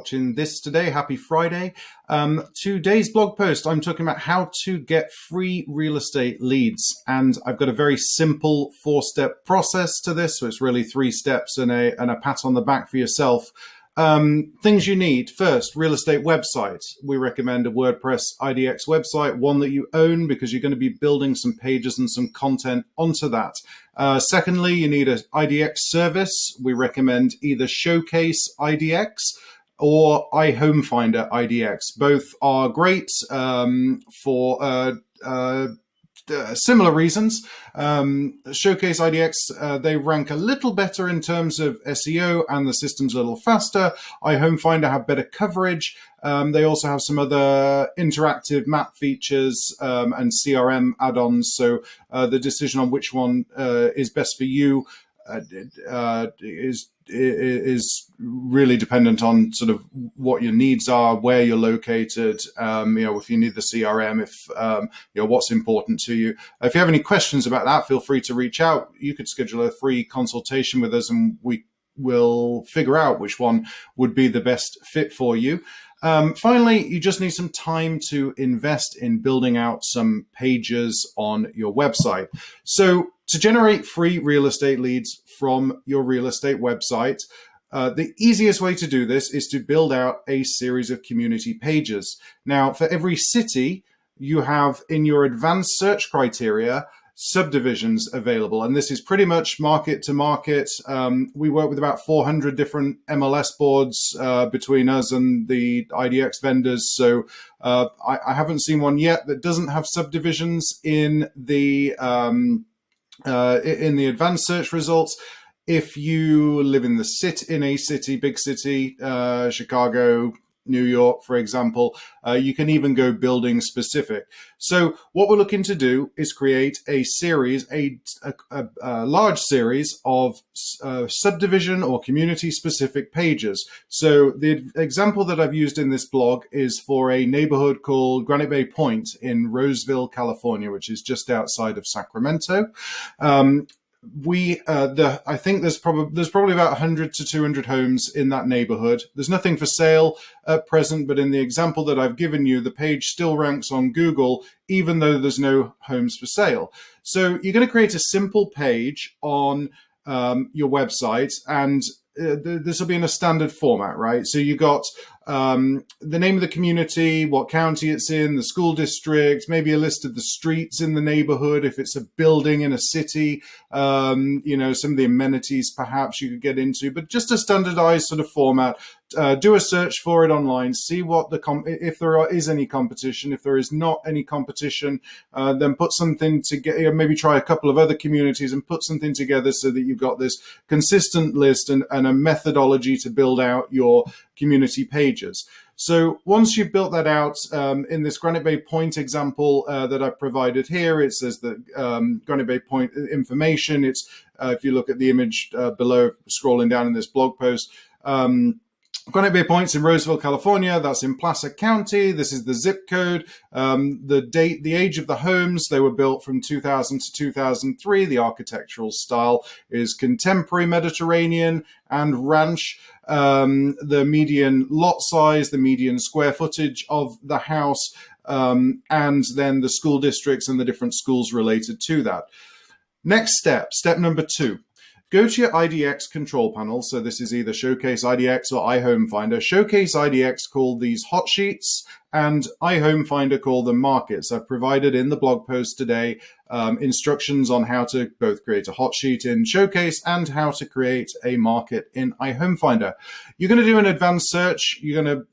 watching this today. Happy Friday. Today's blog post, I'm talking about how to get free real estate leads. And I've got a very simple 4-step process to this. So it's really 3 steps and a pat on the back for yourself. Things you need. First, real estate website. We recommend a WordPress IDX website, one that you own because you're going to be building some pages and some content onto that. Secondly, you need an IDX service. We recommend either Showcase IDX or iHomeFinder IDX. Both are great for similar reasons. Showcase IDX, they rank a little better in terms of SEO and the system's a little faster. iHomeFinder have better coverage. They also have some other interactive map features and CRM add-ons. So the decision on which one is best for you is really dependent on sort of what your needs are, where you're located, if you need the CRM, if what's important to you. If you have any questions about that, feel free to reach out. You could schedule a free consultation with us and we will figure out which one would be the best fit for you. Finally, you just need some time to invest in building out some pages on your website. So to generate free real estate leads from your real estate website, the easiest way to do this is to build out a series of community pages. Now, for every city, you have in your advanced search criteria subdivisions available, and this is pretty much market to market. We work with about 400 different MLS boards between us and the IDX vendors, so I haven't seen one yet that doesn't have subdivisions in the advanced search results. If you live in a city, big city, Chicago, New York, for example, you can even go building specific. So what we're looking to do is create a series, a large series of subdivision or community specific pages. So the example that I've used in this blog is for a neighborhood called Granite Bay Point in Roseville, California, which is just outside of Sacramento. I think there's probably about 100 to 200 homes in that neighborhood. There's nothing for sale at present, but in the example that I've given you, the page still ranks on Google, even though there's no homes for sale. So you're going to create a simple page on your website, and this will be in a standard format, right? So you got the name of the community, what county it's in, the school district, maybe a list of the streets in the neighborhood. If it's a building in a city, some of the amenities perhaps you could get into, but just a standardized sort of format. Do a search for it online, see what if there is any competition. If there is not any competition, then put something together, maybe try a couple of other communities and put something together so that you've got this consistent list and a methodology to build out your community pages. So once you've built that out, in this Granite Bay Point example that I've provided here, it says that Granite Bay Point information. It's if you look at the image below, scrolling down in this blog post, Granite Bay Point's in Roseville, California. That's in Placer County. This is the zip code. The date, the age of the homes. They were built from 2000 to 2003. The architectural style is contemporary Mediterranean and ranch. The median lot size, the median square footage of the house, and then the school districts and the different schools related to that. Next step number 2. Go to your IDX control panel. So this is either Showcase IDX or iHomeFinder. Showcase IDX called these hot sheets, and iHomeFinder called them markets. I've provided in the blog post today instructions on how to both create a hot sheet in Showcase and how to create a market in iHomeFinder. You're going to do an advanced search. You're going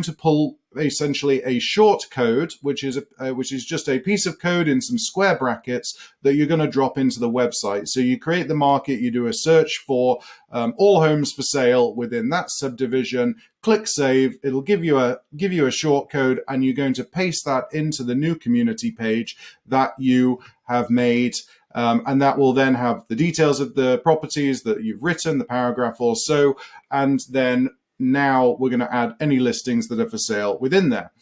to pull essentially a short code, which is just a piece of code in some square brackets that you're going to drop into the website. So you create the market, you do a search for all homes for sale within that subdivision, click save. It'll give you a short code, and you're going to paste that into the new community page that you have made. And that will then have the details of the properties that you've written, the paragraph or so, and then now we're going to add any listings that are for sale within there.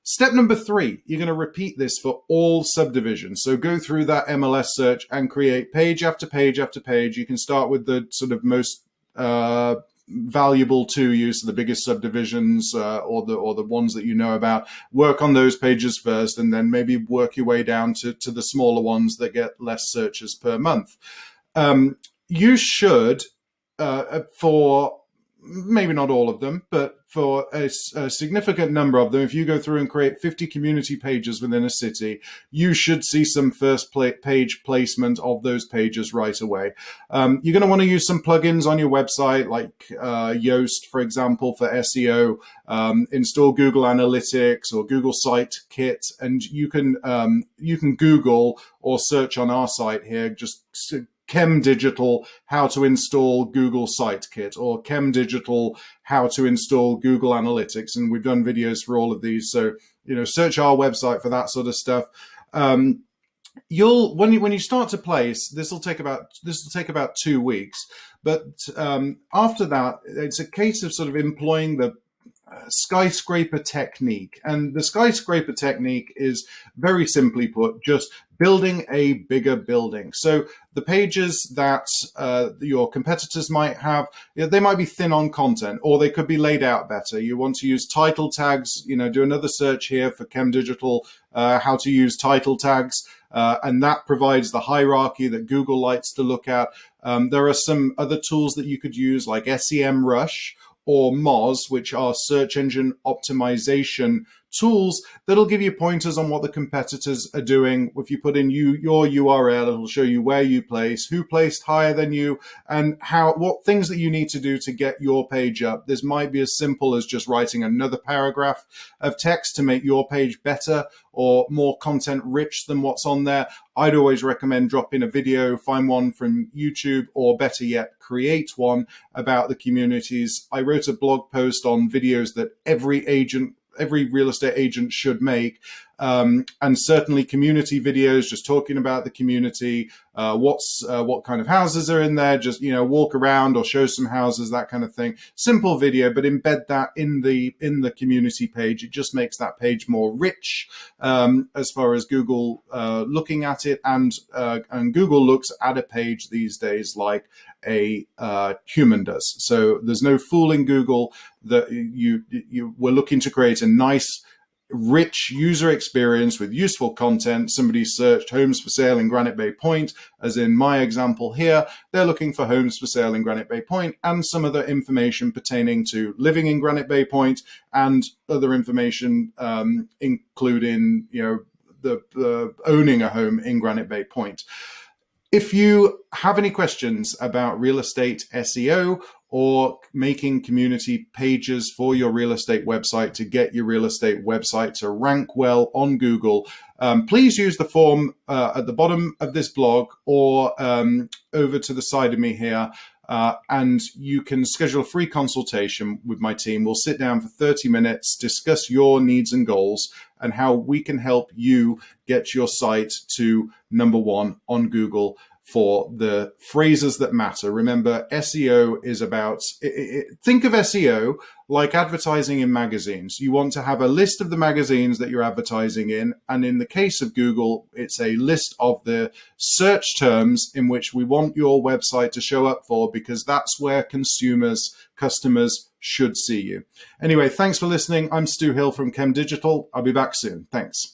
Step number 3, you're going to repeat this for all subdivisions. So go through that MLS search and create page after page after page. You can start with the sort of most valuable to you, so the biggest subdivisions or the ones that you know about, work on those pages first, and then maybe work your way down to the smaller ones that get less searches per month. You should, for maybe not all of them, but for a significant number of them, if you go through and create 50 community pages within a city, you should see some first page placement of those pages right away. You're going to want to use some plugins on your website, like Yoast, for example, for SEO. Install Google Analytics or Google Site Kit, and you can Google or search on our site here, just CHEM.digital, how to install Google Site Kit, or CHEM.digital, how to install Google Analytics. And we've done videos for all of these. So, search our website for that sort of stuff. When you start to place, this will take about 2 weeks. But after that, it's a case of sort of employing the skyscraper technique. And the skyscraper technique is, very simply put, just building a bigger building. So the pages that your competitors might have, they might be thin on content, or they could be laid out better. You want to use title tags, do another search here for CHEM.digital, how to use title tags. And that provides the hierarchy that Google likes to look at. There are some other tools that you could use, like SEMrush or Moz, which are search engine optimization tools that'll give you pointers on what the competitors are doing. If you put in your URL, it'll show you where you place, who placed higher than you, and what things that you need to do to get your page up. This might be as simple as just writing another paragraph of text to make your page better or more content rich than what's on there. I'd always recommend dropping a video, find one from YouTube, or better yet, create one about the communities. I wrote a blog post on videos that every real estate agent should make, and certainly community videos, just talking about the community, what kind of houses are in there, just walk around or show some houses, that kind of thing. Simple video, but embed that in the community page. It just makes that page more rich as far as Google looking at it, and Google looks at a page these days like a human does. So there's no fooling Google that you were looking to create a nice, rich user experience with useful content. Somebody searched homes for sale in Granite Bay Point, as in my example here. They're looking for homes for sale in Granite Bay Point and some other information pertaining to living in Granite Bay Point, and other information including the owning a home in Granite Bay Point. If you have any questions about real estate SEO or making community pages for your real estate website to get your real estate website to rank well on Google, please use the form at the bottom of this blog, or over to the side of me here. And you can schedule a free consultation with my team. We'll sit down for 30 minutes, discuss your needs and goals, and how we can help you get your site to number one on Google for the phrases that matter. Remember, SEO is about, think of SEO like advertising in magazines. You want to have a list of the magazines that you're advertising in. And in the case of Google, it's a list of the search terms in which we want your website to show up for, because that's where customers should see you. Anyway, thanks for listening. I'm Stu Hill from CHEM.digital. I'll be back soon. Thanks.